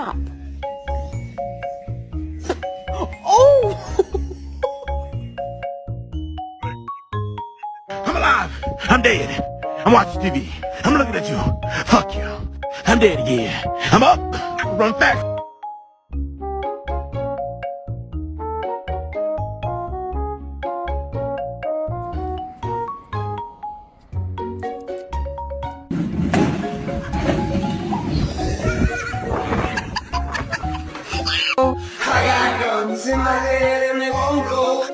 Stop. Oh! I'm alive. I'm dead. I'm watching TV. I'm looking at you. Fuck you. I'm dead again. I'm up. Run fast. I got guns in my head and they won't go.